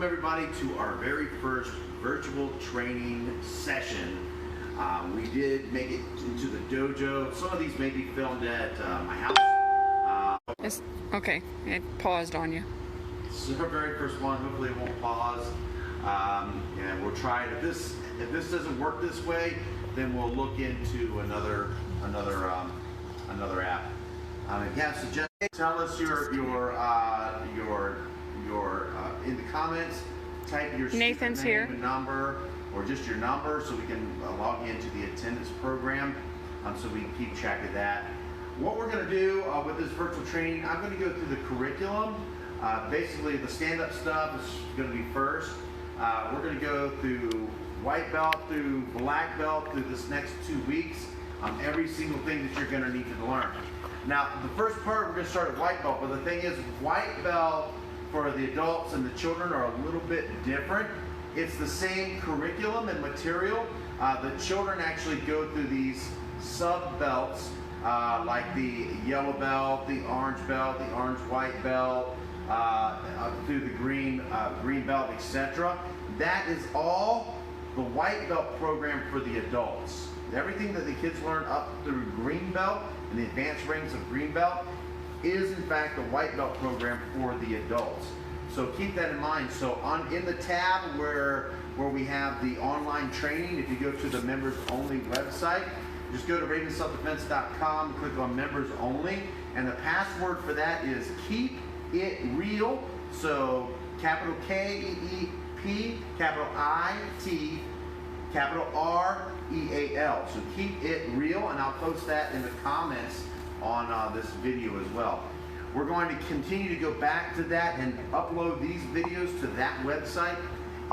Welcome everybody to our very first virtual training session. We did make it into the dojo. Some of these may be filmed at my house. Okay, it paused on you. This is our very first one. Hopefully it won't pause. And we'll try it. If this doesn't work this way, then we'll look into another app. If you have suggestions, tell us your in the comments. Type your Nathan's name here. and number, or just your number, so we can log into the attendance program, so we can keep track of that. What we're going to do with this virtual training, I'm going to go through the curriculum. Basically, the stand-up stuff is going to be first. We're going to go through white belt through black belt through this next 2 weeks. Every single thing that you're going to need to learn. Now, the first part, we're going to start at white belt, but the thing is, white belt for the adults and the children are a little bit different. It's the same curriculum and material. The children actually go through these sub-belts, like the yellow belt, the orange white belt, through the green belt, etc. That is all the white belt program for the adults. Everything that the kids learn up through green belt and the advanced ranks of green belt is in fact the white belt program for the adults. So keep that in mind. So in the tab where we have the online training, if you go to the members only website, just go to RavenSelfDefense.com, click on members only, and the password for that is keep it real. So capital KEEP, capital IT, capital REAL. So keep it real, and I'll post that in the comments on this video as well. We're going to continue to go back to that and upload these videos to that website,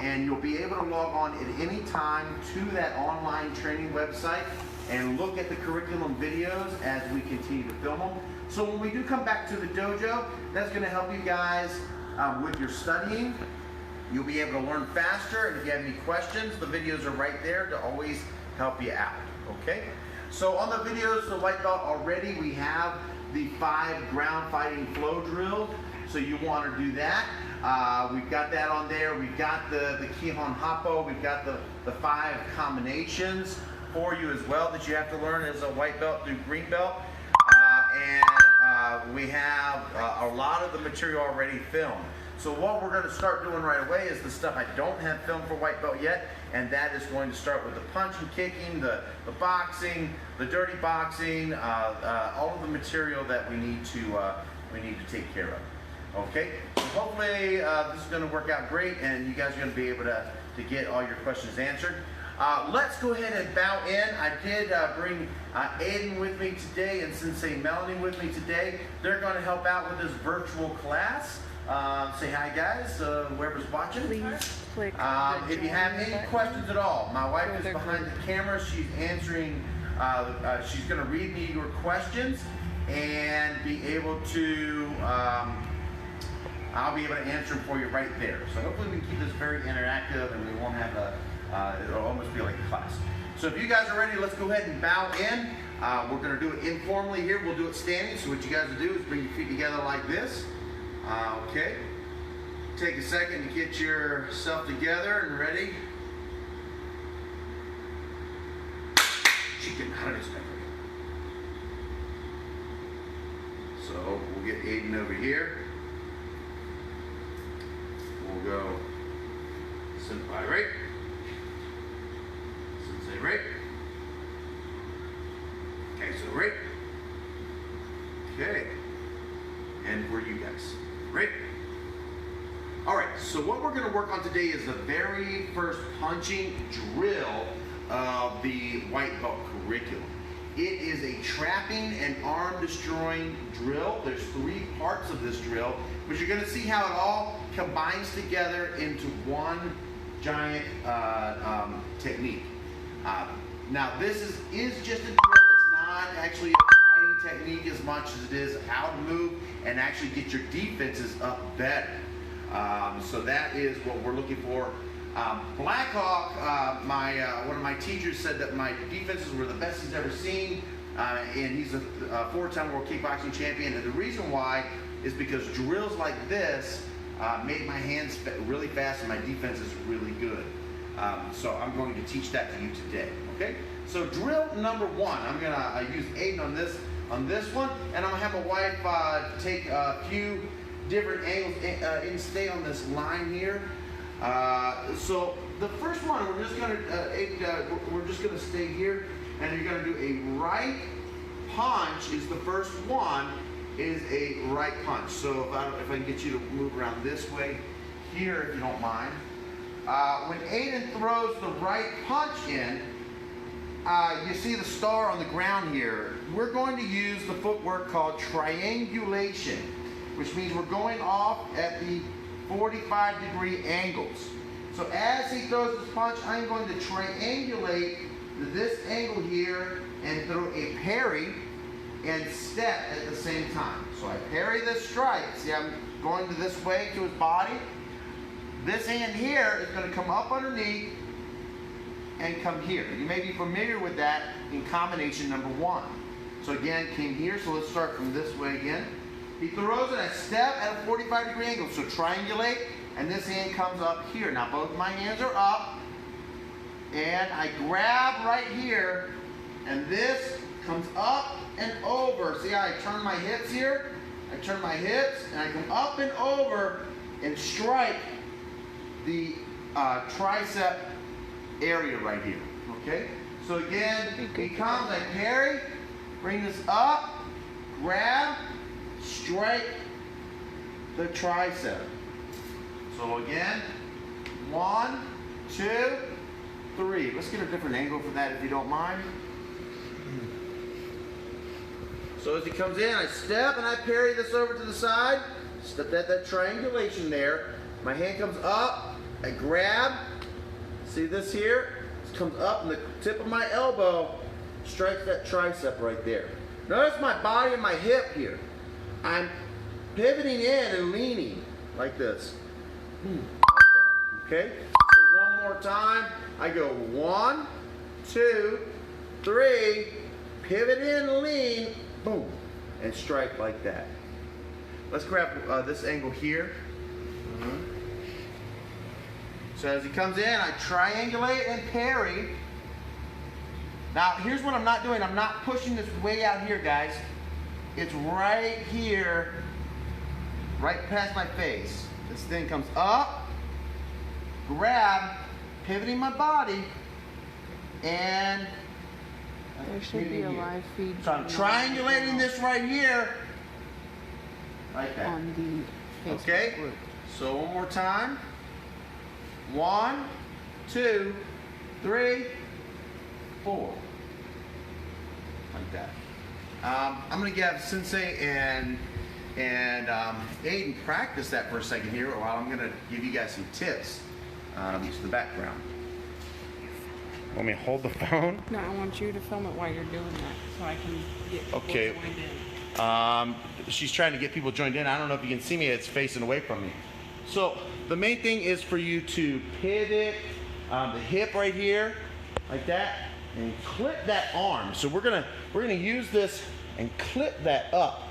and you'll be able to log on at any time to that online training website and look at the curriculum videos as we continue to film them. So when we do come back to the dojo, that's going to help you guys with your studying. You'll be able to learn faster, and if you have any questions, the videos are right there to always help you out, okay? So on the videos, the white belt already, we have the 5 ground fighting flow drills, so you want to do that. We've got that on there. We've got the Kihon Happo. We've got the 5 combinations for you as well that you have to learn as a white belt through green belt. We have a lot of the material already filmed. So what we're going to start doing right away is the stuff I don't have filmed for white belt yet, and that is going to start with the punching, kicking, the boxing, the dirty boxing, all of the material that we need to take care of. Okay, so hopefully this is going to work out great, and you guys are going to be able to get all your questions answered. Let's go ahead and bow in. I did bring Aiden with me today and Sensei Melanie with me today. They're going to help out with this virtual class. Say hi, guys, whoever's watching. Please click if you have any questions at all, my wife is behind the camera. She's answering, she's going to read me your questions and be able to, I'll be able to answer them for you right there. So hopefully we can keep this very interactive, and we won't have it'll almost be like a class. So if you guys are ready, let's go ahead and bow in. We're going to do it informally here. We'll do it standing. So what you guys will do is bring your feet together like this. Okay, take a second to get yourself together and ready. Chicken, how did I expect it? So we'll get Aiden over here. We'll go Senpai right, Sensei right, Kaiso right. Okay, and for you guys. Great. All right, so what we're going to work on today is the very first punching drill of the white belt curriculum. It is a trapping and arm destroying drill. There's 3 parts of this drill, but you're going to see how it all combines together into one giant technique. Now this is just a drill. It's not actually a technique as much as it is how to move and actually get your defenses up better. So that is what we're looking for. Blackhawk, one of my teachers said that my defenses were the best he's ever seen, and he's a 4-time world kickboxing champion. And the reason why is because drills like this make my hands really fast and my defense is really good. So I'm going to teach that to you today, okay? So drill number one, I'm gonna use Aiden on this one, and I'm gonna have my wife take a few different angles and stay on this line here. So the first one, we're just gonna stay here, and you're gonna do a right punch. Is the first one is a right punch. So if I can get you to move around this way here, if you don't mind. When Aiden throws the right punch in, you see the star on the ground here. We're going to use the footwork called triangulation, which means we're going off at the 45-degree angles. So as he throws his punch, I'm going to triangulate this angle here and throw a parry and step at the same time. So I parry this strike. See, I'm going to this way to his body. This hand here is going to come up underneath and come here. You may be familiar with that in combination number one. So again, came here, so let's start from this way again. He throws it, I step at a 45-degree angle, so triangulate, and this hand comes up here. Now both my hands are up, and I grab right here, and this comes up and over. See how I turn my hips here? I turn my hips, and I come up and over and strike the tricep area right here, okay? So again, he comes, I parry, bring this up, grab, strike the tricep. So again, 1, 2, 3. Let's get a different angle for that if you don't mind. So as he comes in, I step and I parry this over to the side. Step that triangulation there. My hand comes up, I grab. See this here? This comes up and the tip of my elbow strikes that tricep right there. Notice my body and my hip here. I'm pivoting in and leaning like this. Like that. Okay? So one more time. I go 1, 2, 3, pivot in, lean, boom, and strike like that. Let's grab this angle here. So as he comes in, I triangulate and parry. Now, here's what I'm not doing. I'm not pushing this way out here, guys. It's right here, right past my face. This thing comes up, grab, pivoting my body, and There should be a live feed. so I'm triangulating this right here, like that. On the Facebook Okay? group. So one more time. 1, 2, 3, 4. Like that. I'm going to have Sensei and Aiden practice that for a second here while I'm going to give you guys some tips to the background. Want me to hold the phone? No, I want you to film it while you're doing that so I can get people Okay. joined in. She's trying to get people joined in. I don't know if you can see me. It's facing away from me. So the main thing is for you to pivot the hip right here, like that, and clip that arm. So we're gonna use this and clip that up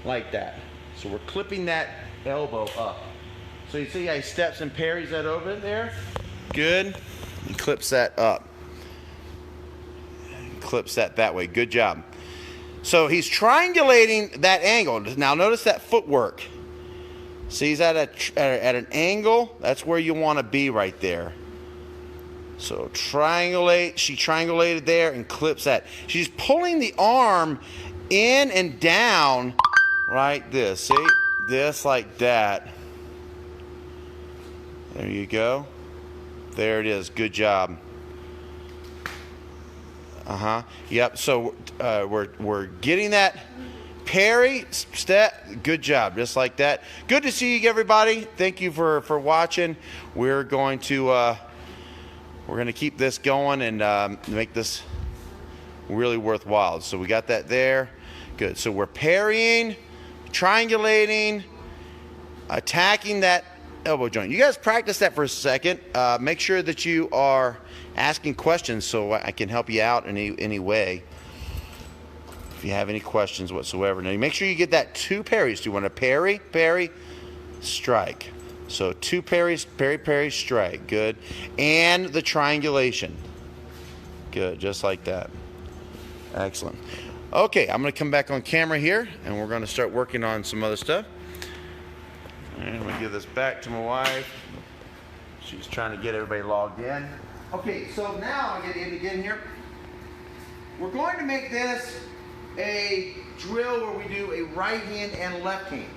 like that. So we're clipping that elbow up. So you see how he steps and parries that over there? Good. And clips that up. And clips that way. Good job. So he's triangulating that angle. Now notice that footwork. See, he's at an angle. That's where you want to be right there. So triangulate. She triangulated there and clips that. She's pulling the arm in and down like this. See? This like that. There you go. There it is. Good job. Yep. So we're getting that parry step. Good job. Just like that. Good to see you, everybody. Thank you for watching. We're going to keep this going and make this really worthwhile. So we got that there. Good. So we're parrying, triangulating, attacking that elbow joint. You guys practice that for a second. Make sure that you are asking questions so I can help you out in any way. If you have any questions whatsoever. Now make sure you get that 2 parries. Do you want to parry, strike. So 2 parries, parry, parry, strike. Good. And the triangulation. Good, just like that. Excellent. Okay, I'm going to come back on camera here, and we're going to start working on some other stuff. And I'm going to give this back to my wife. She's trying to get everybody logged in. Okay, so now I'm going to get in here. We're going to make this a drill where we do a right hand and left hand.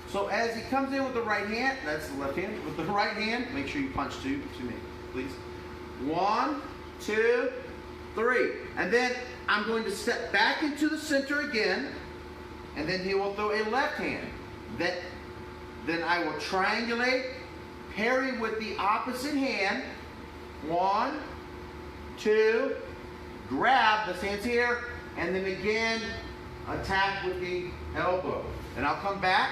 So as he comes in with the right hand, that's the left hand. With the right hand, make sure you punch to me, please. 1, 2, 3. And then I'm going to step back into the center again, and then he will throw a left hand. Then I will triangulate, parry with the opposite hand. 1, 2, grab, the hand's here, and then again, attack with the elbow. And I'll come back,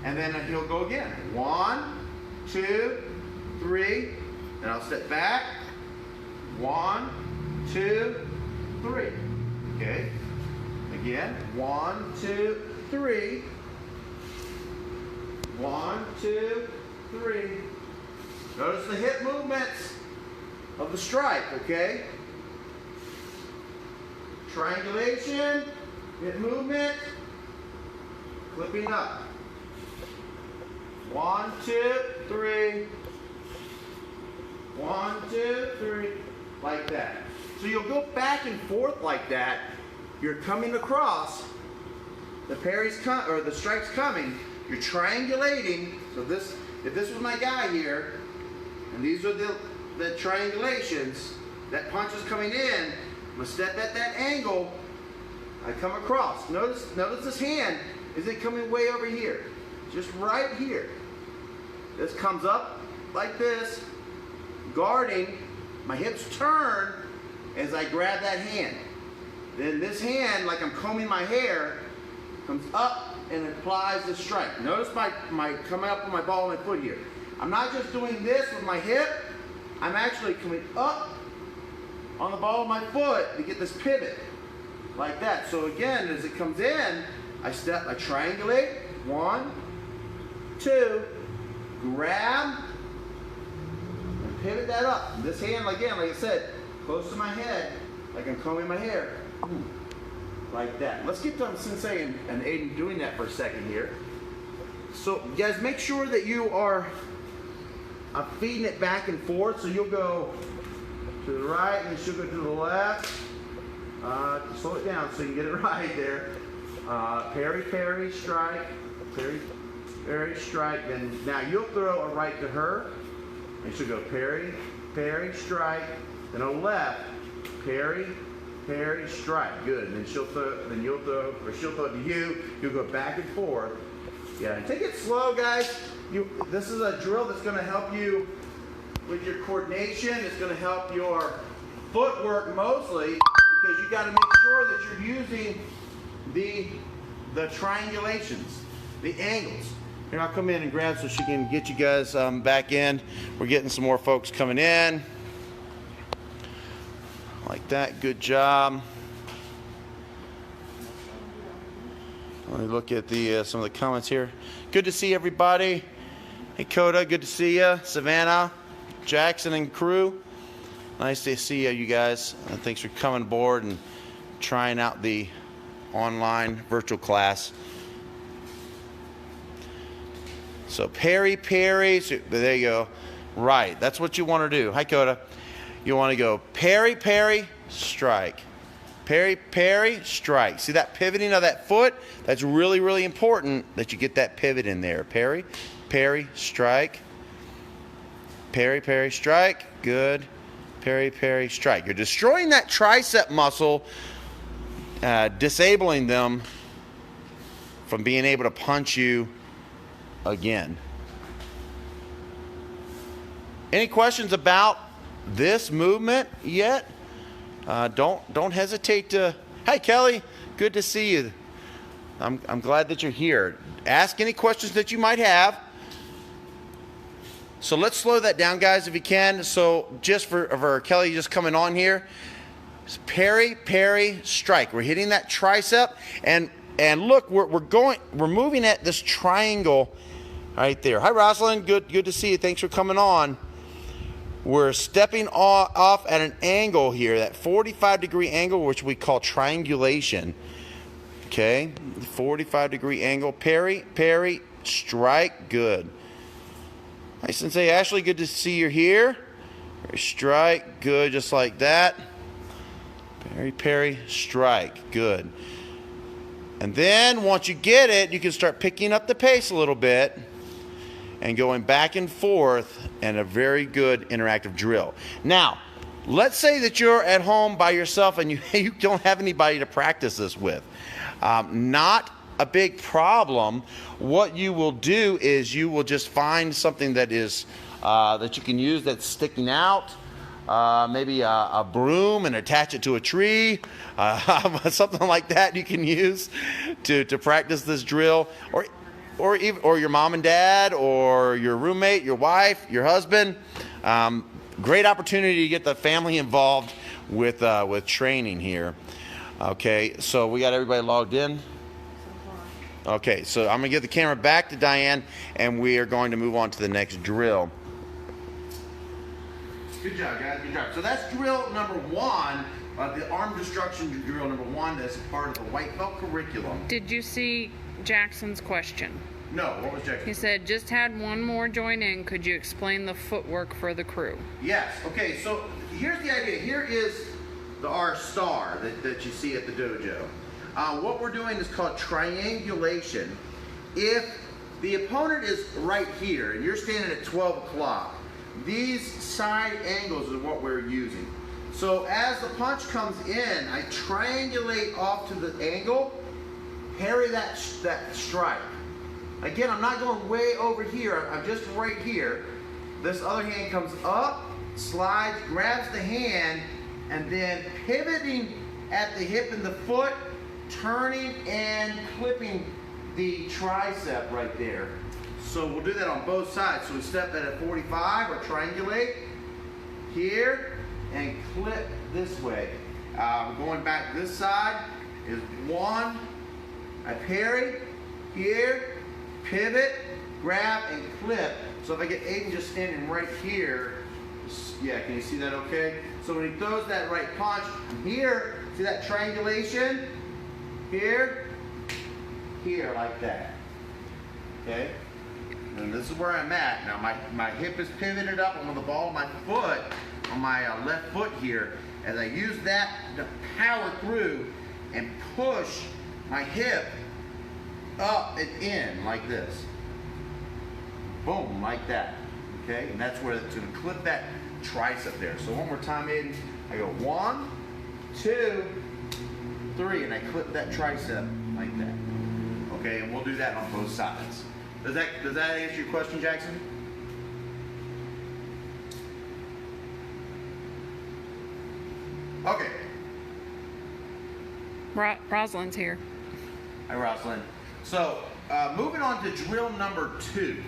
and then he'll go again. 1, 2, 3, and I'll step back. 1, 2, 3. Okay. Again. 1, 2, 3. 1, 2, 3. Notice the hip movements of the strike, okay? Triangulation, hip movement, clipping up. 1, 2, 3. 1, 2, 3. Like that. So you'll go back and forth like that. You're coming across. The parry's or the strike's coming. You're triangulating. So if this was my guy here, and these are the triangulations, that punch is coming in. I'm gonna step at that angle. I come across. Notice this hand isn't coming way over here. Just right here. This comes up like this, guarding. My hips turn as I grab that hand. Then this hand, like I'm combing my hair, comes up and applies the strike. Notice my coming up with my ball of my foot here. I'm not just doing this with my hip. I'm actually coming up on the ball of my foot to get this pivot. Like that. So again, as it comes in, I triangulate. 1, 2, grab, and pivot that up. And this hand, again, like I said, close to my head, like I'm combing my hair. Like that. Let's get to Sensei and Aiden doing that for a second here. So you guys make sure that you are feeding it back and forth. So you'll go to the right and she'll go to the left. Slow it down so you can get it right there. Parry, parry, strike. Parry, parry, strike. Then now you'll throw a right to her. And she'll go parry, parry, strike. Then a left, parry, parry, strike. Good. And then she'll throw, or she'll throw it to you. You'll go back and forth. Yeah, and take it slow, guys. This is a drill that's going to help you with your coordination. It's going to help your footwork mostly, because you got to make sure that you're using the triangulations, the angles. Here, I'll come in and grab so she can get you guys back in. We're getting some more folks coming in. Like that. Good job. Let me look at some of the comments here. Good to see everybody. Hey, Coda, good to see you. Savannah, Jackson, and crew. Nice to see you guys. Thanks for coming aboard and trying out the online virtual class. So parry, parry. So there you go. Right. That's what you want to do. Hi, Coda. You want to go parry, parry, strike. Parry, parry, strike. See that pivoting of that foot? That's really, really important that you get that pivot in there. Parry, parry, strike. Parry, parry, strike. Good. Parry, parry, strike. You're destroying that tricep muscle, disabling them from being able to punch you again. Any questions about this movement yet? Don't hesitate to. Hi, Kelly. Good to see you. I'm glad that you're here. Ask any questions that you might have. So let's slow that down, guys, if you can. So just for Kelly just coming on here, parry, parry, strike. We're hitting that tricep, and look, we're moving at this triangle Right there. Hi, Rosalind. Good to see you. Thanks for coming on. We're stepping off at an angle here, that 45-degree angle, which we call triangulation. Okay, 45-degree angle. Parry, parry, strike. Good. Hi, Sensei Ashley. Good to see you here. Strike. Good, just like that. Parry, parry, strike. Good. And then once you get it, you can start picking up the pace a little bit and going back and forth in a very good interactive drill. Now, let's say that you're at home by yourself and you don't have anybody to practice this with. Not a big problem. What you will do is you will just find something that is that you can use that's sticking out. Maybe a broom and attach it to a tree, something like that you can use to practice this drill, or your mom and dad, or your roommate, your wife, your husband. Great opportunity to get the family involved with training here. Okay, so we got everybody logged in. Okay, so I'm gonna give the camera back to Diane, and we are going to move on to the next drill. Good job, guys. Good job. So that's drill number 1, the arm destruction drill number 1. That's part of the white belt curriculum. Did you see Jackson's question? No, what was Jackson? He said, just had one more join in. Could you explain the footwork for the crew? Yes. Okay, so here's the idea. Here is our star that you see at the dojo. What we're doing is called triangulation. If the opponent is right here and you're standing at 12 o'clock, these side angles is what we're using. So as the punch comes in, I triangulate off to the angle, parry that strike. Again, I'm not going way over here, I'm just right here. This other hand comes up, slides, grabs the hand, and then pivoting at the hip and the foot, turning and clipping the tricep right there. So we'll do that on both sides. So we step at a 45 or triangulate here and clip this way. Going back this side is 1. I parry here, pivot, grab, and clip. So if I get Aiden just standing right here, yeah, can you see that okay? So when he throws that right punch, here, see that triangulation? Here, here, like that. Okay? And this is where I'm at. Now my hip is pivoted up. I'm on the ball of my foot, on my left foot here. As I use that to power through and push my hip up and in like this. Boom, like that. Okay? And that's where it's going to clip that tricep there. So one more time, Aiden. I go 1, 2, 3, and I clip that tricep like that. Okay, and we'll do that on both sides. Does that answer your question, Jackson? Okay. Rosalind's here. Hi, Rosalind. So, moving on to drill number 2.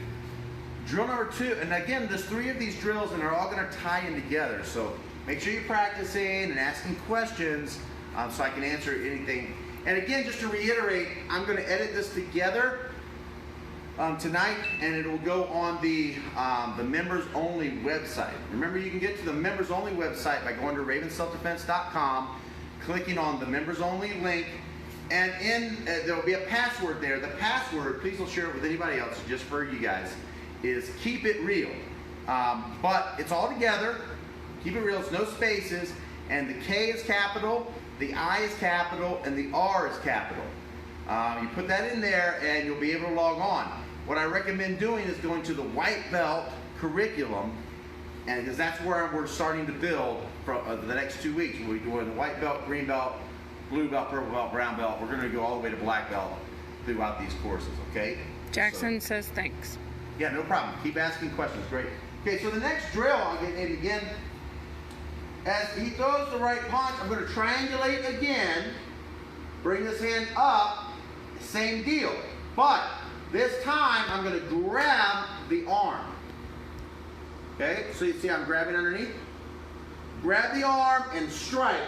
Drill number 2, and again, there's 3 of these drills, and they're all going to tie in together. So, make sure you're practicing and asking questions so I can answer anything. And again, just to reiterate, I'm going to edit this together tonight, and it will go on the members only website. Remember, you can get to the members only website by going to RavenSelfDefense.com, clicking on the members only link, and there will be a password there. The password, please don't share it with anybody else, just for you guys, is keep it real. But it's all together. Keep it real. It's no spaces, and the K is capital, the I is capital, and the R is capital. You put that in there, and you'll be able to log on. What I recommend doing is going to the white belt curriculum, and because that's where we're starting to build for the next 2 weeks. We'll be doing the white belt, green belt, blue belt, purple belt, brown belt. We're going to go all the way to black belt throughout these courses, okay? Jackson says thanks. Yeah, no problem. Keep asking questions. Great. Okay, so the next drill, I'll get in again. As he throws the right punch, I'm going to triangulate again. Bring this hand up. Same deal. But this time, I'm going to grab the arm. Okay, so you see I'm grabbing underneath. Grab the arm and strike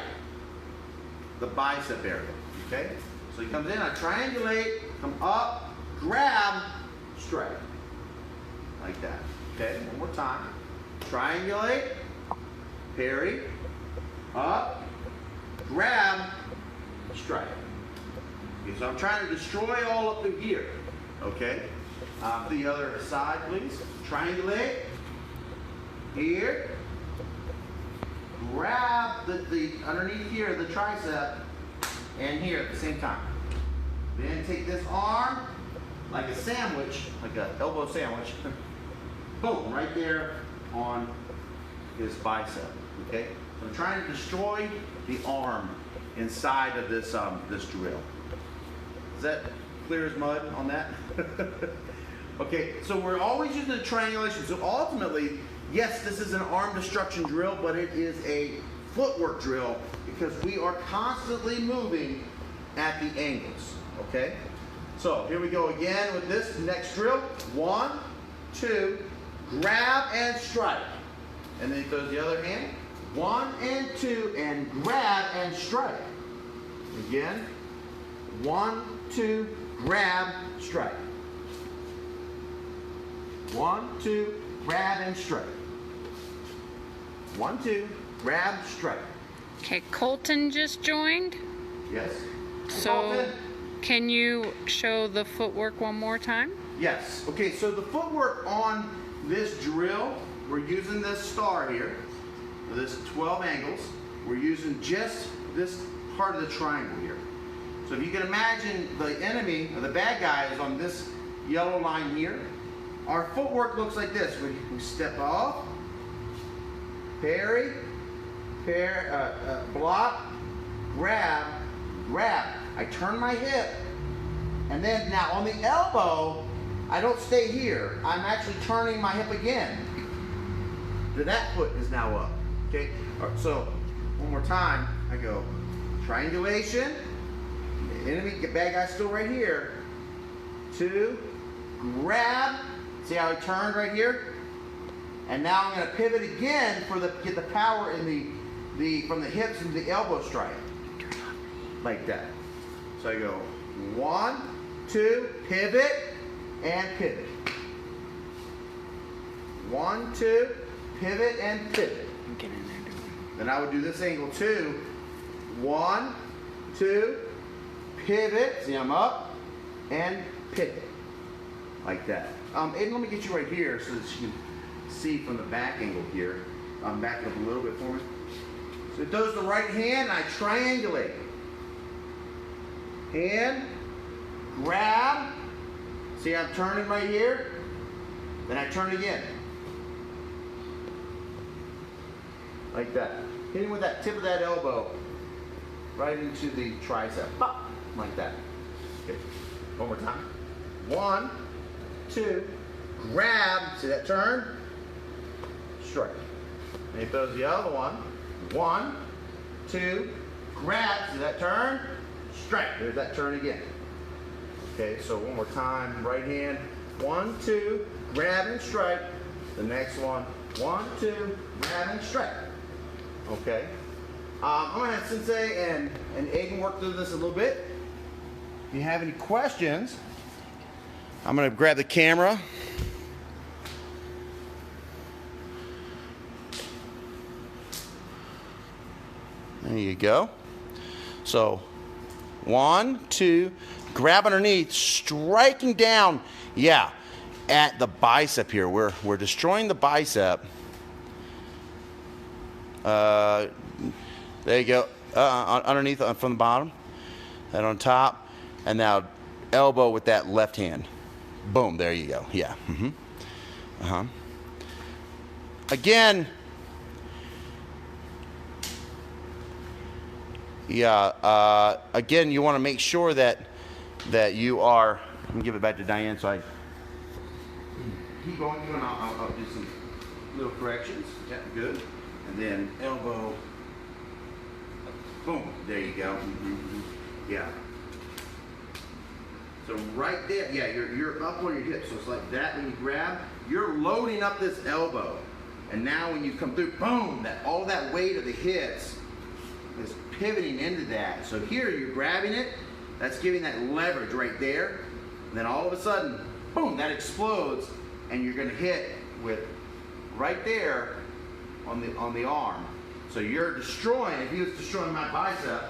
the bicep area. Okay, so he comes in, I triangulate, come up, grab, strike. like that. Okay, one more time. Triangulate, parry, up, grab, strike. Okay, so I'm trying to destroy all up through here. Okay, the other side, please. Triangulate, here, grab the underneath here, the tricep, and here at the same time. Then take this arm like a sandwich, like an elbow sandwich. Boom, right there on his bicep. Okay, so I'm trying to destroy the arm inside of this this drill. Is that clear as mud on that? Okay, so we're always using the triangulation. So ultimately, yes, this is an arm destruction drill, but it is a footwork drill because we are constantly moving at the angles. Okay, so here we go again with this next drill. 1, 2, grab and strike. And then he throws the other hand. 1 and 2, and grab and strike. Again. 1, 2, grab, strike. 1, 2, grab and strike. 1, 2, grab, strike. Okay, Colton just joined. Yes. So, Colton? can you show the footwork one more time? Yes. Okay, so the footwork on this drill, we're using this star here, this 12 angles. We're using just this part of the triangle here. So if you can imagine the enemy, or the bad guy, is on this yellow line here. Our footwork looks like this. We step off, parry, block, grab, grab. I turn my hip, and then now on the elbow, I don't stay here. I'm actually turning my hip again. That foot is now up. Okay. All right, so one more time. I go triangulation. The enemy, the bad guy's still right here. 2, grab. See how I turned right here? And now I'm going to pivot again for get the power in the from the hips into the elbow strike. Like that. So I go 1, 2, pivot, and pivot. 1, 2, pivot, and pivot. Get in there, do it. Then I would do this angle too. 1, 2, pivot. See, I'm up and pivot. Like that. Aiden, let me get you right here so that you can see from the back angle here. Back it up a little bit for me. So it does the right hand, I triangulate. Hand, grab. See, I'm turning right here. Then I turn again. Like that. Hitting with that tip of that elbow right into the tricep. Pop, like that. Okay. One more time. 1, 2, grab. See that turn? Strike. And he throws the other one. 1, 2, grab. See that turn? Strike. There's that turn again. Okay, so one more time. Right hand. 1, 2, grab and strike. The next one. 1, 2, grab and strike. Okay. I'm going to have Sensei and Aiden work through this a little bit. If you have any questions, I'm going to grab the camera. There you go. So, 1, 2, grab underneath, striking down, yeah, at the bicep here. We're destroying the bicep. There you go. Underneath from the bottom, and on top, and now elbow with that left hand. Boom. There you go. Yeah. Again. Yeah. Again, you want to make sure that you are. Let me give it back to Diane. So I keep going. I'll do some little corrections. Yeah. Good. And then elbow. Boom. There you go. Yeah. So right there, yeah, you're up on your hips. So it's like that when you grab, you're loading up this elbow. And now when you come through, boom, all that weight of the hips is pivoting into that. So here you're grabbing it, that's giving that leverage right there. And then all of a sudden, boom, that explodes and you're gonna hit with right there on the arm. So you're destroying, if he was destroying my bicep,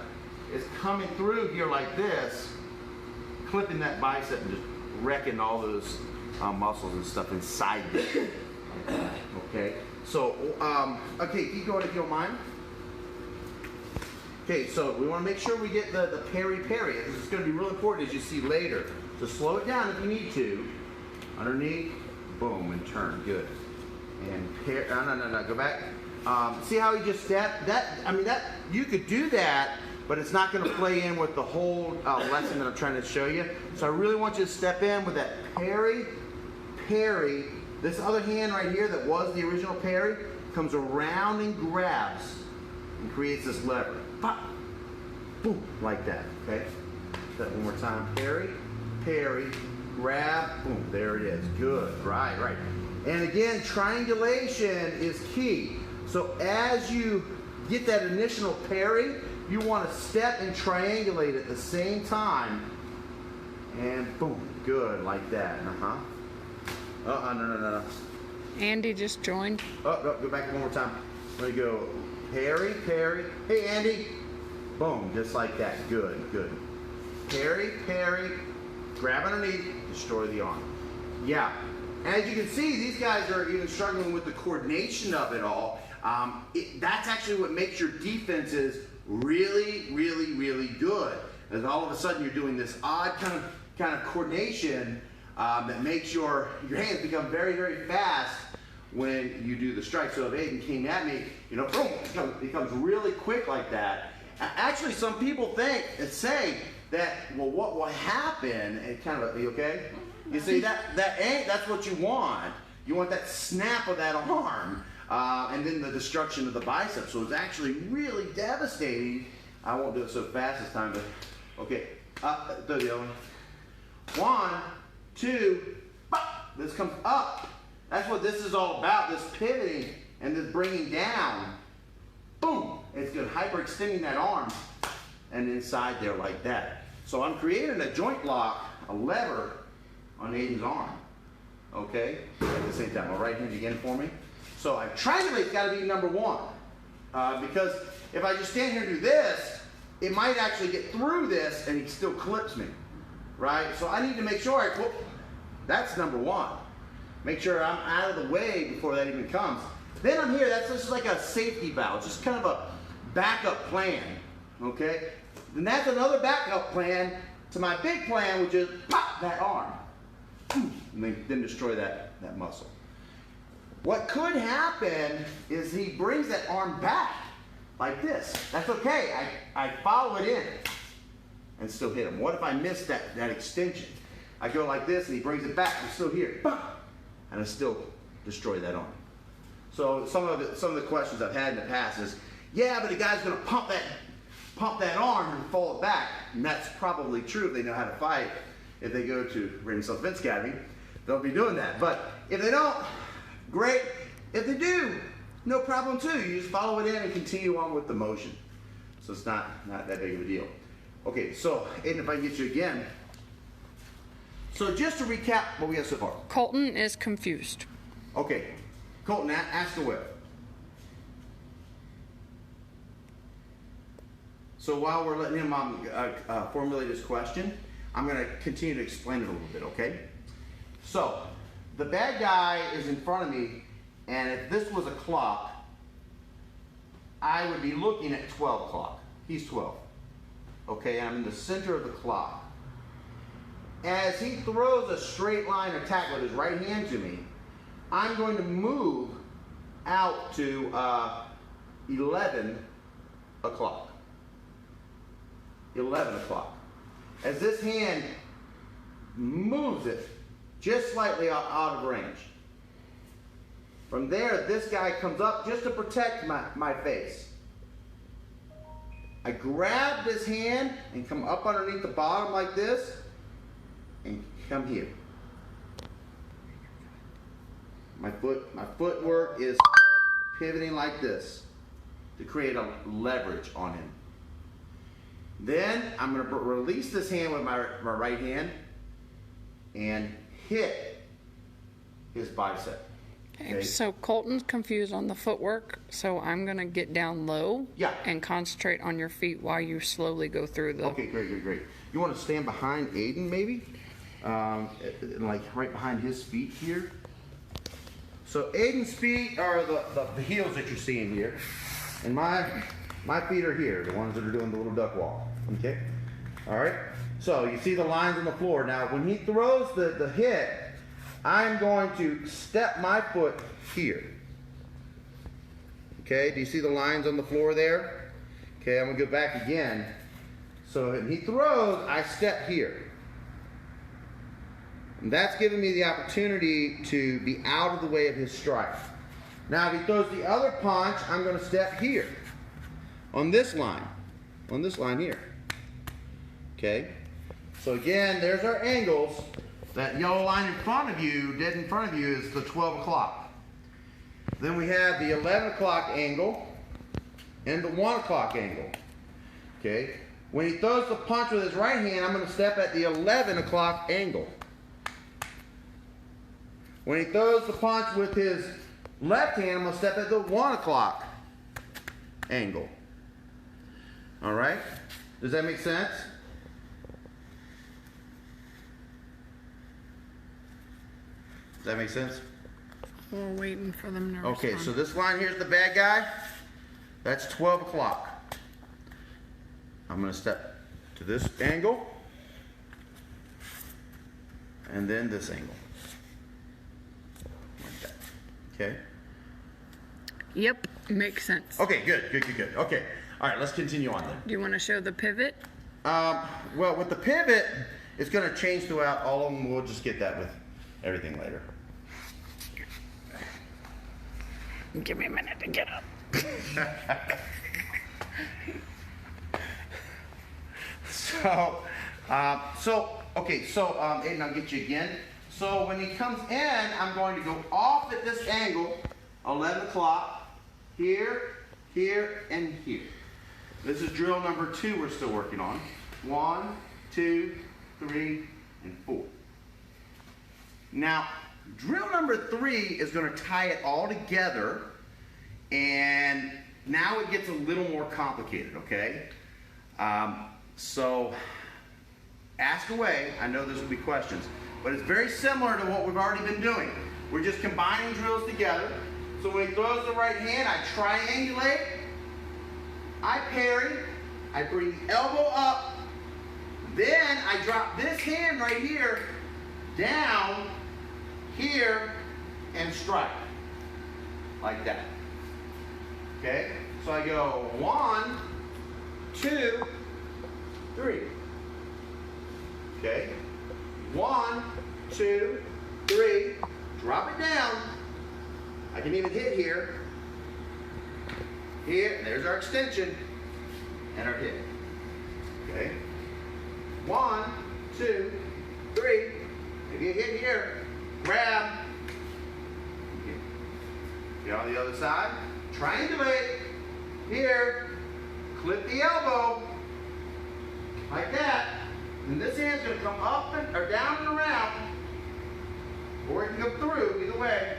it's coming through here like this, clipping that bicep and just wrecking all those muscles and stuff inside there. Okay, so, okay, keep going if you don't mind. Okay, so we want to make sure we get the peri-peri. This is going to be real important as you see later. So slow it down if you need to. Underneath, boom, and turn. Good. And no, go back. See how he just stepped? You could do that, but it's not going to play in with the whole lesson that I'm trying to show you. So I really want you to step in with that peri. This other hand right here that was the original peri comes around and grabs and creates this lever. Pop, boom, like that, okay? Do that one more time. Peri, grab, boom, there it is. Good, right. And again, triangulation is key. So as you get that initial peri, you want to step and triangulate at the same time. And boom, good, like that. No. Andy just joined. Oh, no, go back one more time. Let me go. Peri. Hey, Andy. Boom, just like that. Good. Peri. Grab underneath, destroy the arm. Yeah. As you can see, these guys are even struggling with the coordination of it all. That's actually what makes your defenses really good. As all of a sudden you're doing this odd kind of coordination that makes your hands become very fast when you do the strike. So if Aiden came at me, boom, it becomes really quick like that. Actually, some people say that, well, what will happen? And are you okay? You see, that's what you want. You want that snap of that arm, and then the destruction of the bicep. So it's actually really devastating. I won't do it so fast this time, but okay. Do the other one. 1, 2, bop. This comes up. That's what this is all about, this pivoting and this bringing down. Boom. It's good, hyperextending that arm and inside there like that. So I'm creating a joint lock, a lever on Aiden's arm. Okay? At the same time, all right hand again for me. So I triangulate's got to be number 1. Because if I just stand here and do this, it might actually get through this and he still clips me. Right? So I need to make sure that's number 1. Make sure I'm out of the way before that even comes. Then I'm here, that's just like a safety valve, just kind of a backup plan, okay? Then that's another backup plan to my big plan, which is pop that arm, and then destroy that muscle. What could happen is he brings that arm back like this. That's okay, I follow it in and still hit him. What if I miss that extension? I go like this and he brings it back, I'm still here, and I still destroy that arm. So some of the questions I've had in the past is, yeah, but the guy's going to pump that arm and fall it back. And that's probably true if they know how to fight. If they go to Raven Self-Defense Academy, they'll be doing that. But if they don't, great. If they do, no problem too. You just follow it in and continue on with the motion. So it's not that big of a deal. Okay, so Aiden, if I can get you again. So just to recap what we got so far. Colton is confused. Okay, Colton, ask away. So while we're letting him formulate his question, I'm going to continue to explain it a little bit, okay? So, the bad guy is in front of me, and if this was a clock, I would be looking at 12 o'clock. He's 12. Okay, I'm in the center of the clock. As he throws a straight line attack with his right hand to me, I'm going to move out to 11 o'clock. 11 o'clock. As this hand moves it just slightly out of range. From there, this guy comes up just to protect my face. I grab this hand and come up underneath the bottom like this and come here. My footwork is pivoting like this to create a leverage on him. Then I'm going to release this hand with my right hand and hit his bicep. Okay, so Colton's confused on the footwork, so I'm gonna get down low. Yeah. And concentrate on your feet while you slowly go through the. Okay, great. You want to stand behind Aiden, maybe? Like right behind his feet here. So Aiden's feet are the heels that you're seeing here. And my feet are here, the ones that are doing the little duck walk. Okay? All right? So you see the lines on the floor. Now, when he throws the hit, I'm going to step my foot here. Okay? Do you see the lines on the floor there? Okay, I'm going to go back again. So when he throws, I step here. And that's giving me the opportunity to be out of the way of his strike. Now, if he throws the other punch, I'm going to step here. On this line here. Okay? So again, there's our angles. That yellow line in front of you, dead in front of you, is the 12 o'clock. Then we have the 11 o'clock angle and the 1 o'clock angle. Okay? When he throws the punch with his right hand, I'm going to step at the 11 o'clock angle. When he throws the punch with his left hand, I'm going to step at the 1 o'clock angle. All right? Does that make sense? Does that make sense? We're waiting for them to respond. Okay, so this line here is the bad guy. That's 12 o'clock. I'm going to step to this angle. And then this angle. Like that. Okay? Yep, makes sense. Okay, good. Okay. All right, let's continue on then. Do you want to show the pivot? Well, with the pivot, it's going to change throughout all of them. We'll just get that with everything later. Give me a minute to get up. Aiden, I'll get you again. So when he comes in, I'm going to go off at this angle, 11 o'clock, here, and here. This is drill number 2 we're still working on. 1, 2, 3, and 4. Now, drill number 3 is going to tie it all together, and now it gets a little more complicated, okay? So, ask away. I know there's going to be questions, but it's very similar to what we've already been doing. We're just combining drills together. So when he throws the right hand, I triangulate, I parry, I bring the elbow up, then I drop this hand right here down here and strike like that. Okay? So I go 1, 2, 3. Okay? 1, 2, 3. Drop it down. I can even hit here. Here, there's our extension and our hit. Okay? 1, 2, 3. Maybe a hit here. Grab. Get on the other side. Triangulate. Here. Clip the elbow. Like that. And this hand's going to come up or down and around. Or it can go through, either way.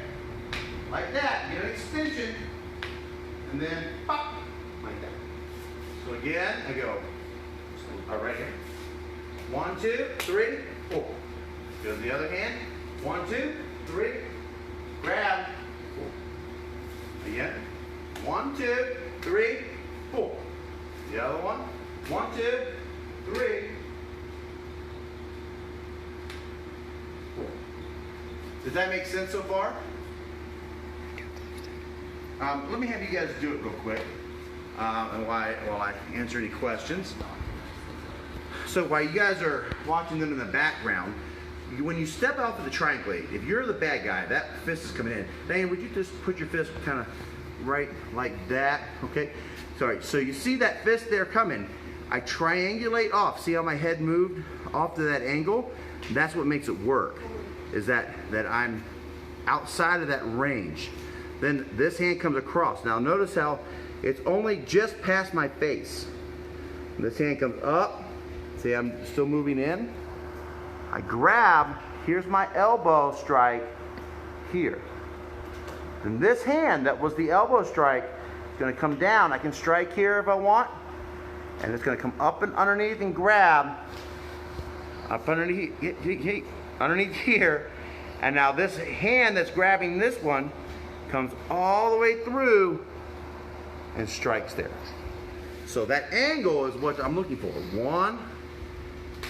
Like that. Get an extension. And then pop. Like that. So again, I go right here. 1, 2, 3, 4. Go to the other hand. 1, 2, 3. Grab. 4. Again. 1, 2, 3, 4. The other one. 1, 2, 3. 4. Does that make sense so far? Let me have you guys do it real quick, and while I answer any questions. So while you guys are watching them in the background, when you step out for the triangulate, if you're the bad guy, that fist is coming in. Diane, would you just put your fist kind of right like that? Okay. Sorry. So you see that fist there coming. I triangulate off. See how my head moved off to that angle? That's what makes it work. Is that I'm outside of that range. Then this hand comes across. Now notice how it's only just past my face. This hand comes up. See, I'm still moving in. I grab. Here's my elbow strike. here. And this hand that was the elbow strike is going to come down. I can strike here if I want. And it's going to come up and underneath and grab up underneath here. And now this hand that's grabbing this one comes all the way through and strikes there. So that angle is what I'm looking for. 1,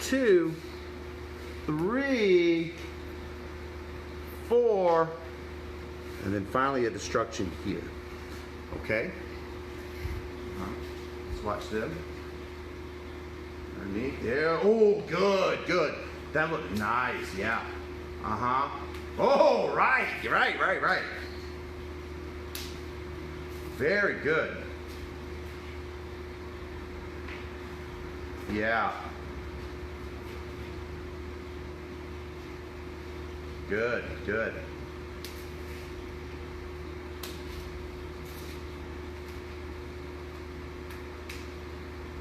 2, 3, 4, and then finally a destruction here. Okay? Let's watch them. Underneath there. Oh, good, good. That looked nice, yeah. Uh-huh. Oh, right, right. Very good. Yeah. Good, good.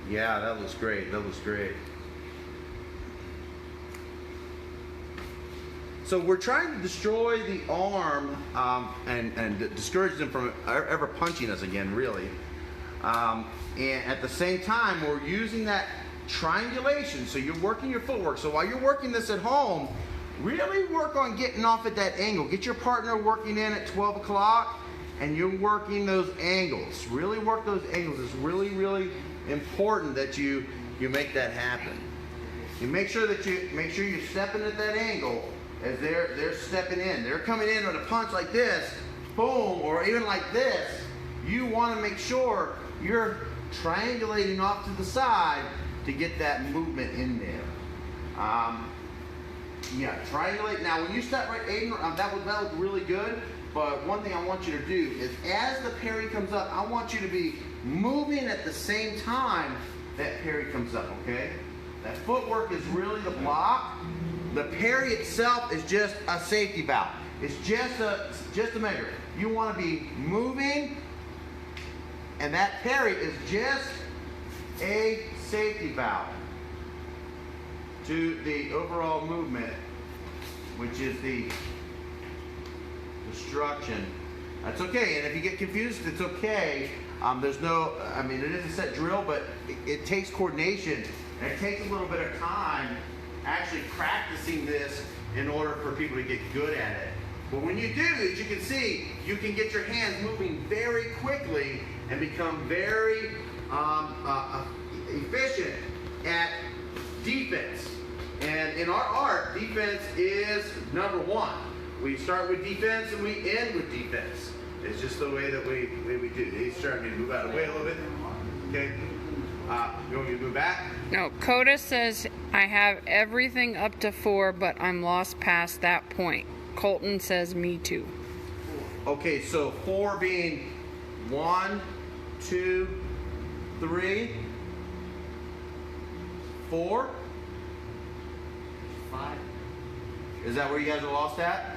Yeah, that looks great. That looks great. So we're trying to destroy the arm and discourage them from ever punching us again, really. And at the same time, we're using that triangulation. So you're working your footwork. So while you're working this at home, really work on getting off at that angle. Get your partner working in at 12 o'clock, and you're working those angles. Really work those angles. It's really, really important that you make that happen. You make sure you're stepping at that angle as they're stepping in. They're coming in with a punch like this, boom, or even like this. You want to make sure you're triangulating off to the side to get that movement in there. Yeah, triangulate. Now, when you step right, Aiden, that would look really good. But one thing I want you to do is, as the parry comes up, I want you to be moving at the same time that parry comes up. Okay? That footwork is really the block. The parry itself is just a safety valve. It's just a measure. You want to be moving, and that parry is just a safety valve to the overall movement, which is the destruction. That's okay, and if you get confused, it's okay. There's no, I mean, it is a set drill, but it takes coordination, and it takes a little bit of time actually practicing this in order for people to get good at it. But when you do, as you can see, you can get your hands moving very quickly and become very efficient at defense. And in our art, defense is number one. We start with defense and we end with defense. It's just the way that we do. He's starting to move out of the way a little bit. Okay. You want me to move back? No, Coda says I have everything up to 4, but I'm lost past that point. Colton says me too. Okay, so 4 being 1, 2, 3, 4, 5. Is that where you guys are lost at?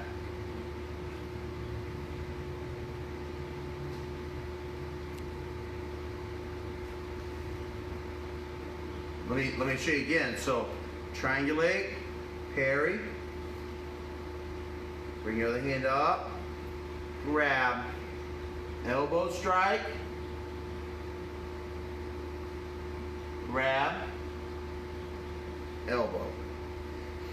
Let me show you again. So triangulate, parry, bring your other hand up, grab, elbow strike, grab, elbow.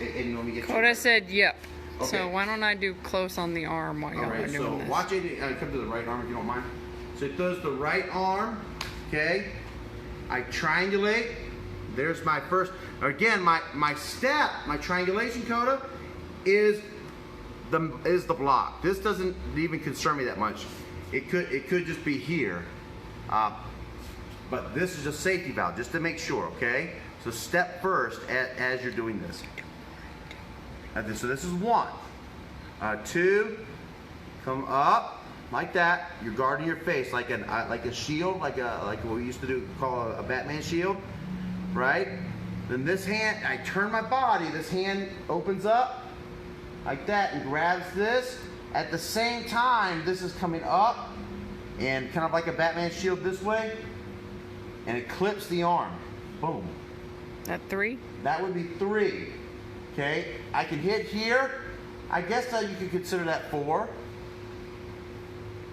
And let me get Coda said yep. Okay. So why don't I do close on the arm while y'all are doing so this? watch it come to the right arm if you don't mind. So it does the right arm, okay? I triangulate. There's my first, again, my step, my triangulation coda is the block. This doesn't even concern me that much. It could just be here. But this is a safety valve, just to make sure, okay? So step first as you're doing this. So this is 1. 2, come up like that. You're guarding your face like a shield, like what we used to do, call a Batman shield, right? Then this hand, I turn my body. This hand opens up like that and grabs this. At the same time, this is coming up and kind of like a Batman shield this way, and it clips the arm. Boom. That 3? That would be 3. Okay, I can hit here, I guess that you could consider that 4.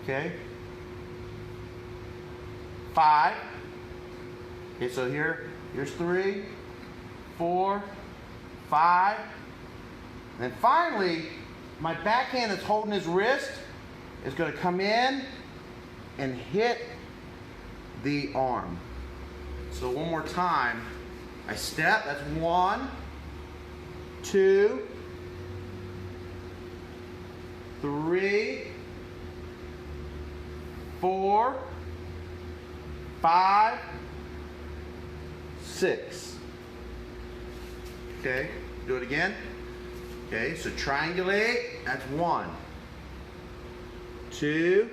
Okay. 5. Okay, so here's 3, 4, 5. And then finally, my backhand that's holding his wrist is going to come in and hit the arm. So one more time, I step, that's 1, 2, 3, 4, 5, 6. Okay, do it again. Okay, so triangulate, that's 1, 2,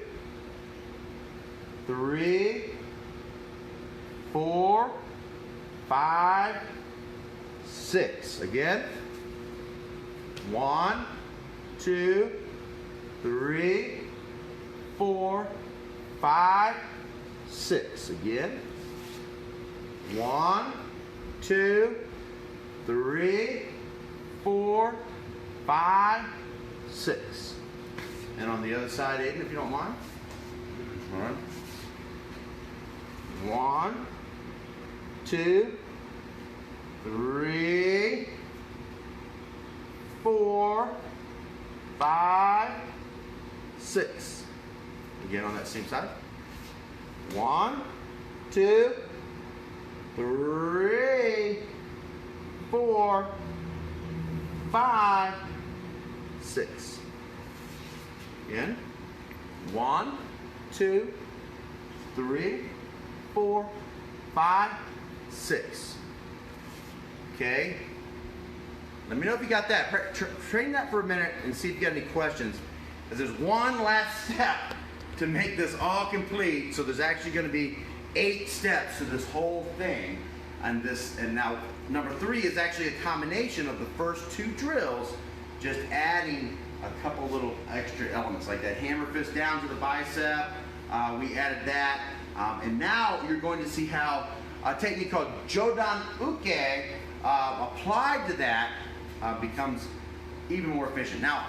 3, 4, 5, 6. Again. 1, 2, 3, 4, 5, 6. Again. 1, 2, 3, 4, 5, 6. And on the other side, Aiden, if you don't mind. All right. 1, 2, 3, 4, 5, 6. Again on that same side. 1, 2, 3, 4, 5, 6. Again. 1, 2, 3, 4, 5, 6. Okay. Let me know if you got that. Train that for a minute and see if you got any questions. Because there's one last step to make this all complete. So there's actually going to be 8 steps to this whole thing. And now number 3 is actually a combination of the first 2 drills, just adding a couple little extra elements like that hammer fist down to the bicep. We added that. And now you're going to see how a technique called Jodan Uke applied to that becomes even more efficient. Now,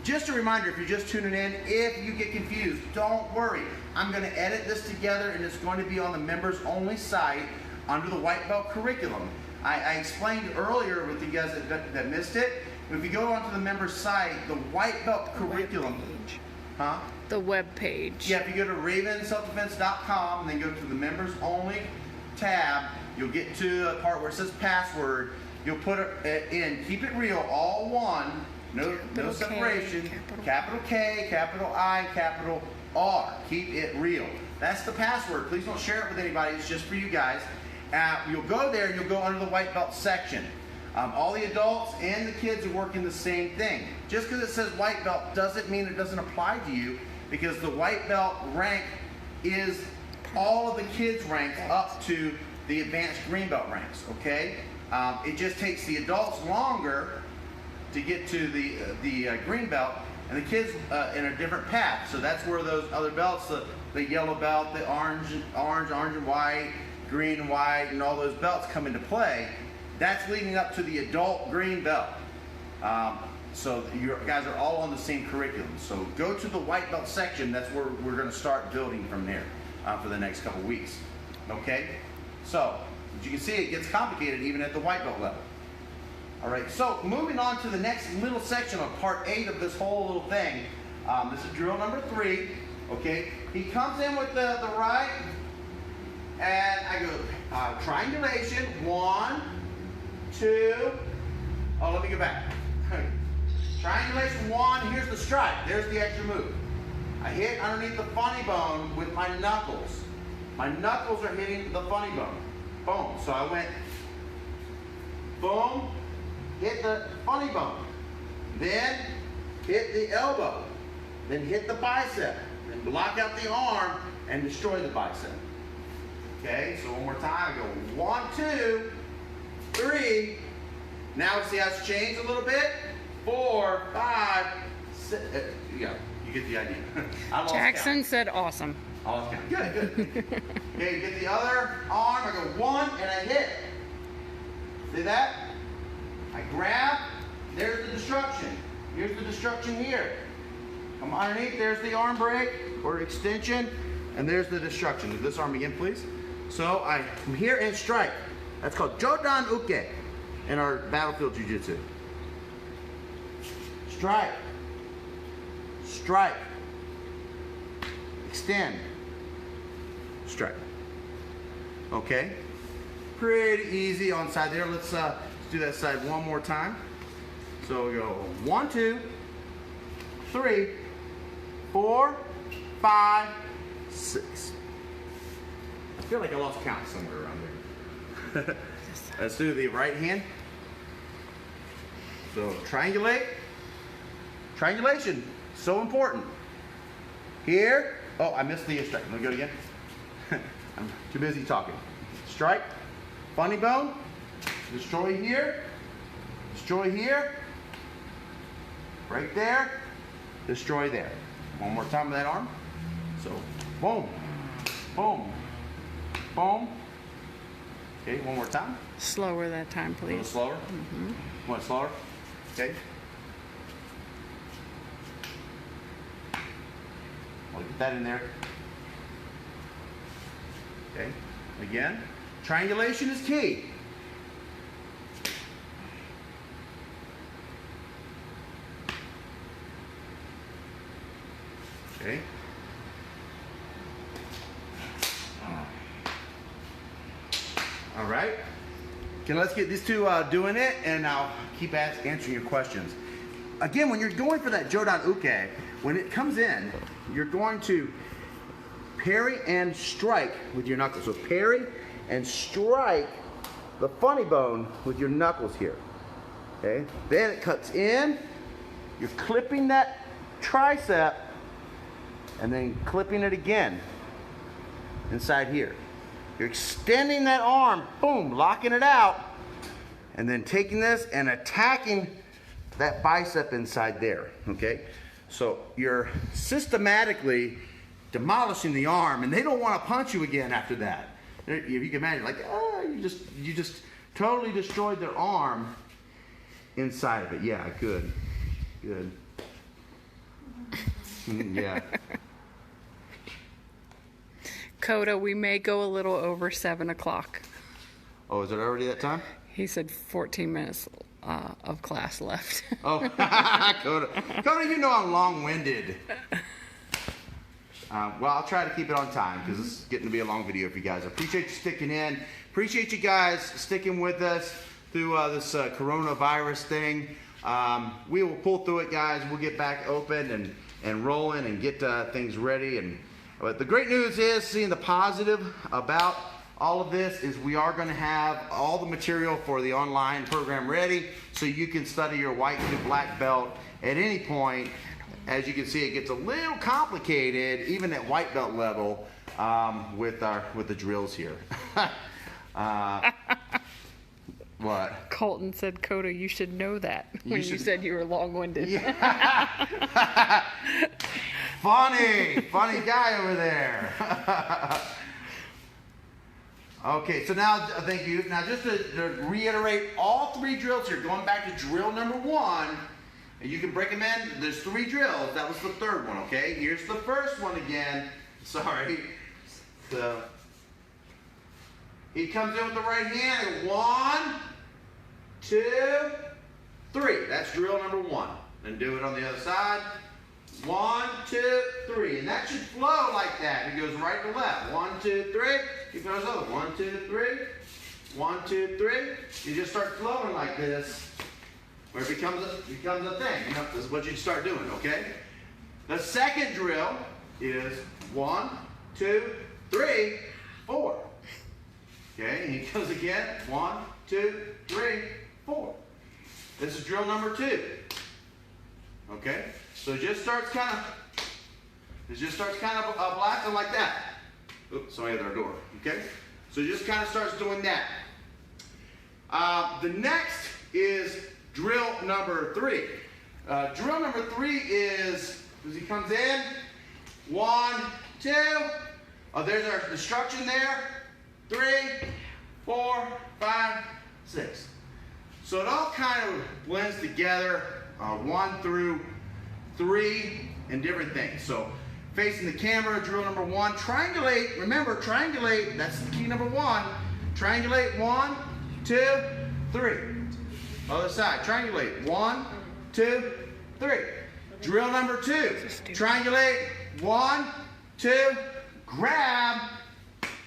just a reminder, if you're just tuning in, if you get confused, don't worry. I'm going to edit this together and it's going to be on the members only site under the white belt curriculum. I explained earlier with you guys that missed it. If you go onto the members site, the white belt curriculum, The web page. Yeah, if you go to ravenselfdefense.com and then go to the members only tab, you'll get to a part where it says password. You'll put it in, keep it real, all one, no separation, capital K, capital I, capital R. Keep it real. That's the password. Please don't share it with anybody. It's just for you guys. You'll go there and you'll go under the white belt section. All the adults and the kids are working the same thing. Just because it says white belt doesn't mean it doesn't apply to you, because the white belt rank is all of the kids' ranks up to the advanced green belt ranks, okay? It just takes the adults longer to get to the green belt, and the kids in a different path. So that's where those other belts, the yellow belt, the orange and white, green and white, and all those belts come into play. That's leading up to the adult green belt. So you guys are all on the same curriculum. So go to the white belt section. That's where we're going to start building from there for the next couple weeks. Okay? So, as you can see, it gets complicated even at the white belt level. All right, so moving on to the next little section of part 8 of this whole little thing. This is drill number 3. Okay? He comes in with the right, and I go triangulation. 1, 2. Oh, let me go back. Triangulation 1, here's the strike. There's the extra move. I hit underneath the funny bone with my knuckles. My knuckles are hitting the funny bone. Boom. So I went boom, hit the funny bone. Then hit the elbow. Then hit the bicep. Then block out the arm and destroy the bicep. Okay, so one more time. I go 1, 2, 3. Now see how it's changed a little bit? 4, 5, 6. You get the idea. Jackson said awesome. I lost count. Good. Okay, get the other arm. I go 1 and I hit. See that? I grab. There's the destruction. Here's the destruction here. Come underneath, there's the arm break or extension, and there's the destruction. Do this arm again, please. So I come here and strike. That's called Jodan Uke in our battlefield jiu-jitsu. Strike. Strike. Extend. Strike. Okay. Pretty easy on side there. Let's do that side one more time. So we go 1, 2, 3, 4, 5, 6. I feel like I lost count somewhere around there. Let's do the right hand. So triangulate. Triangulation, so important. Here. Oh, I missed the strike. Let me go again. I'm too busy talking. Strike. Funny bone. Destroy here. Destroy here. Right there. Destroy there. One more time with that arm. So, boom. Boom. Boom. Okay, one more time. Slower that time, A little please. slower. Want it slower? Okay. I'll get that in there. Okay. Again, triangulation is key. Okay. All right. Okay, let's get these two doing it, and I'll keep answering your questions. Again, when you're going for that Jodan Uke, when it comes in, you're going to parry and strike with your knuckles. So parry and strike the funny bone with your knuckles here. Okay. Then it cuts in. You're clipping that tricep, and then clipping it again inside here. You're extending that arm, boom, locking it out, and then taking this and attacking that bicep inside there, okay? So you're systematically demolishing the arm, and they don't want to punch you again after that. If you can imagine, like, oh, you just totally destroyed their arm inside of it. Yeah, good. Yeah. Coda, we may go a little over 7 o'clock. Oh, is it already that time? He said 14 minutes of class left. Oh, Coda, you know I'm long-winded. Well, I'll try to keep it on time because this is getting to be a long video for you guys. I appreciate you sticking in. Appreciate you guys sticking with us through this coronavirus thing. We will pull through it, guys. We'll get back open and rolling and get things ready. But the great news is, seeing the positive about all of this, is we are going to have all the material for the online program ready, so you can study your white to black belt at any point. As you can see, it gets a little complicated, even at white belt level, with the drills here. What? Colton said, Coda, you should know that when you said you were long-winded. Yeah. Funny guy over there. Okay, so now, thank you. Now, just to reiterate all 3 drills here, going back to drill number 1, and you can break them in. There's 3 drills. That was the 3rd one, okay? Here's the first one again. Sorry. So, he comes in with the right hand. 1, 2, 3. That's drill number 1. Then do it on the other side. 1, 2, 3. And that should flow like that. It goes right to left. 1, 2, 3. He goes over. 1, 2, 3. 1, 2, 3. You just start flowing like this, where it becomes a thing. You know, this is what you start doing, okay? The second drill is 1, 2, 3, 4. Okay, and he goes again. 1, 2, 3, 4. This is drill number 2. Okay, so it just starts kind of blasting like that. Oops, somebody at our door. Okay, so it just kind of starts doing that. The next is drill number 3. Drill number 3 is, as he comes in, 1, 2. Oh, there's our destruction there. 3, 4, 5, 6. So it all kind of blends together 1 through 3 and different things. So facing the camera, drill number 1, triangulate. Remember, triangulate, that's the key number 1. Triangulate, 1, 2, 3. Other side, triangulate, 1, 2, 3. Drill number 2, triangulate, 1, 2, grab,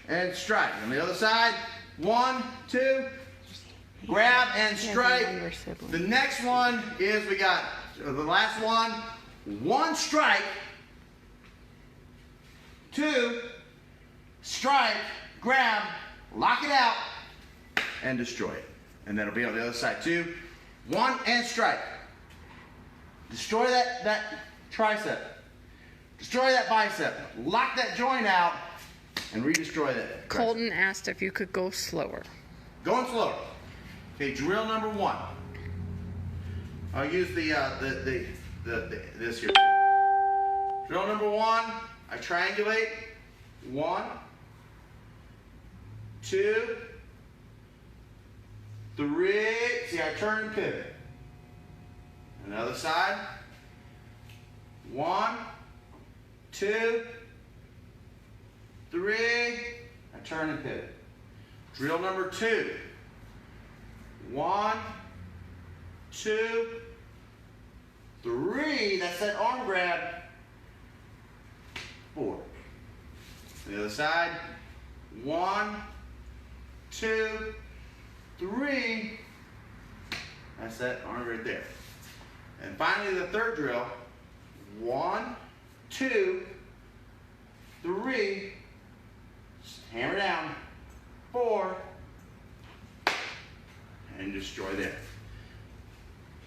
and strike. On the other side, 1, 2, grab and strike. The next one is, we got the last one, 1 strike, 2, strike, grab, lock it out, and destroy it. And that'll be on the other side too. 1 and strike. Destroy that tricep. Destroy that bicep. Lock that joint out and redestroy that. Colton asked if you could go slower. Going slower. Okay, drill number 1. I'll use this here. Drill number 1, I triangulate. 1, 2, 3. See, I turn and pivot. Another side. 1, 2, 3. I turn and pivot. Drill number 2. 1, 2, 3. That's that arm grab. 4. The other side. 1, 2, 3. That's that arm right there. And finally, the third drill. 1, 2, 3. Just hammer down. 4. And destroy there.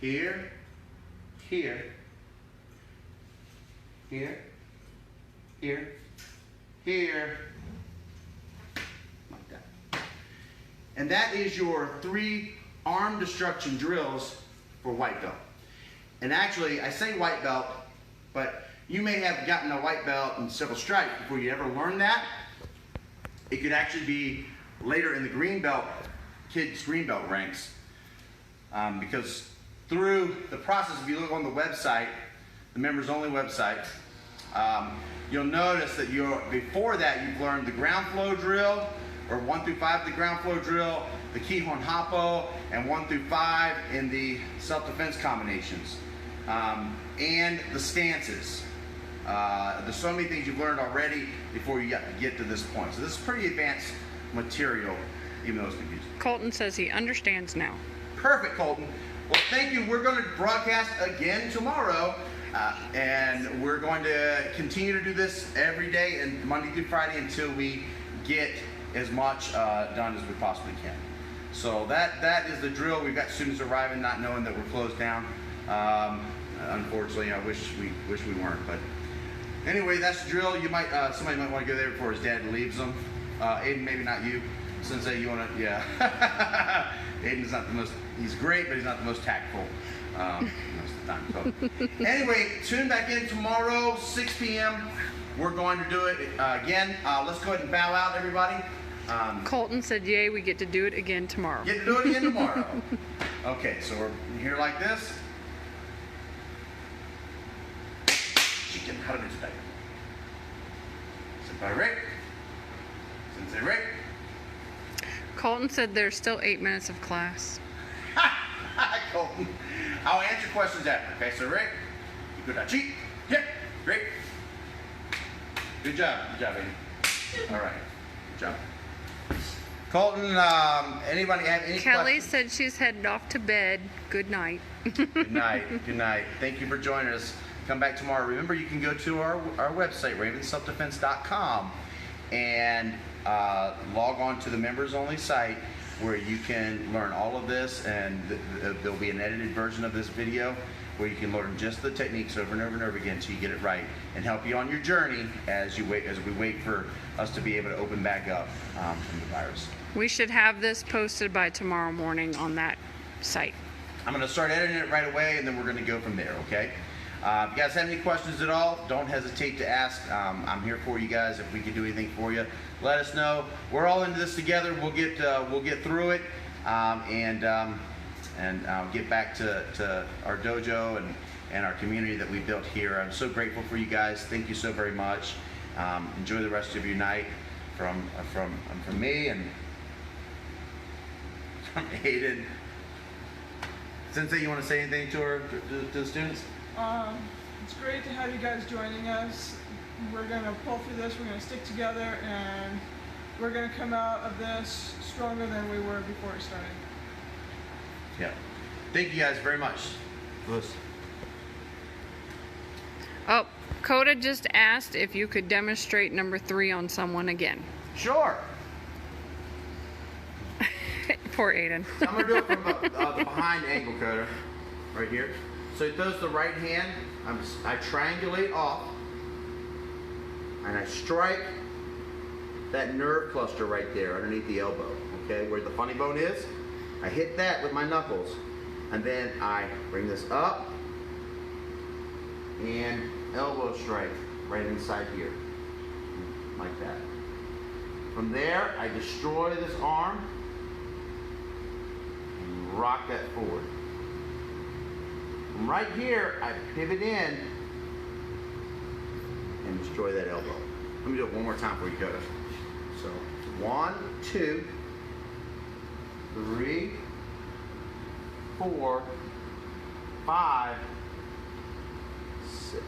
Here, here, here, here, here, like that. And that is your 3 arm destruction drills for white belt. And actually, I say white belt, but you may have gotten a white belt in several stripes before you ever learned that. It could actually be later in the green belt, kids' green belt ranks, because through the process, if you look on the website, the members only website, you'll notice that before that you've learned the ground flow drill, or 1 through 5 the ground flow drill, the Kihon Happo, and 1 through 5 in the self-defense combinations, and the stances. There's so many things you've learned already before you get to this point. So this is pretty advanced material, even though it's confusing. Colton says he understands now. Perfect, Colton. Well, thank you. We're going to broadcast again tomorrow, and we're going to continue to do this every day and Monday through Friday until we get as much done as we possibly can. So that is the drill. We've got students arriving not knowing that we're closed down. Unfortunately, I wish we weren't, but anyway, that's the drill. You might somebody might want to go there before his dad leaves them. Aiden, maybe not you. Sensei, you want to? Yeah. Aiden's not the most. He's great, but he's not the most tactful most of the time. So anyway, tune back in tomorrow, 6 p.m. We're going to do it again. Let's go ahead and bow out, everybody. Colton said, "Yay, we get to do it again tomorrow." Get to do it again tomorrow. Okay, so we're here like this. Chicken, how to do today? Senpai Rick. Sensei Rick. Colton said there's still 8 minutes of class. Colton. I'll answer questions after. Okay, so Rick, you good? Cheat. Yep. Great. Good job. Good job, Aiden. All right. Good job. Colton, anybody have any Kelly questions? said she's headed off to bed. Good night. Good night. Good night. Thank you for joining us. Come back tomorrow. Remember, you can go to our website, ravenselfdefense.com, and log on to the members only site where you can learn all of this, and there'll be an edited version of this video where you can learn just the techniques over and over and over again until you get it right, and help you on your journey as we wait for us to be able to open back up from the virus. We should have this posted by tomorrow morning on that site. I'm going to start editing it right away, and then we're going to go from there, okay? If you guys have any questions at all, don't hesitate to ask. I'm here for you guys. If we can do anything for you, let us know. We're all into this together. We'll get through it, and and get back to our dojo and our community that we built here. I'm so grateful for you guys. Thank you so very much. Enjoy the rest of your night from me and from Aiden. Sensei, you want to say anything to the students? It's great to have you guys joining us. We're going to pull through this, we're going to stick together, and we're going to come out of this stronger than we were before it started. Yeah. Thank you guys very much. Lewis. Oh, Coda just asked if you could demonstrate number 3 on someone again. Sure. Poor Aiden. So I'm going to do it from the behind angle, Coda. Right here. So he throws the right hand. I triangulate off. And I strike that nerve cluster right there underneath the elbow. Okay, where the funny bone is. I hit that with my knuckles. And then I bring this up. And elbow strike right inside here. Like that. From there, I destroy this arm. Rock that forward. From right here, I pivot in and destroy that elbow. Let me do it one more time for you, Coda. So, 1, 2, 3, 4, 5, 6.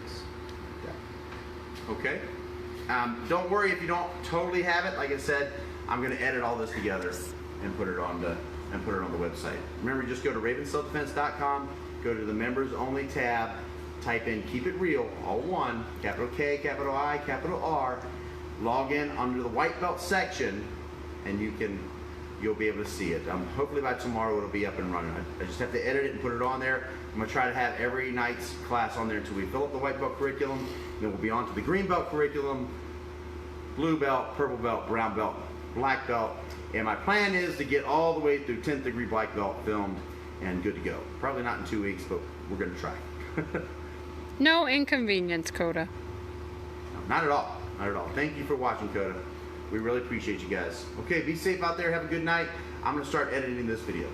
Okay? Don't worry if you don't totally have it. Like I said, I'm going to edit all this together and put it on the website. Remember, just go to ravenselfdefense.com, go to the members only tab, type in Keep It Real, all one, capital K, capital I, capital R, log in under the white belt section, and you'll be able to see it. Hopefully by tomorrow it'll be up and running. I just have to edit it and put it on there. I'm going to try to have every night's class on there until we fill up the white belt curriculum. Then we'll be on to the green belt curriculum, blue belt, purple belt, brown belt, black belt. And my plan is to get all the way through 10th degree black belt filmed and good to go. Probably not in 2 weeks, but we're going to try. No inconvenience, Coda. Not at all. Not at all. Thank you for watching, Coda. We really appreciate you guys. Okay, be safe out there. Have a good night. I'm going to start editing this video.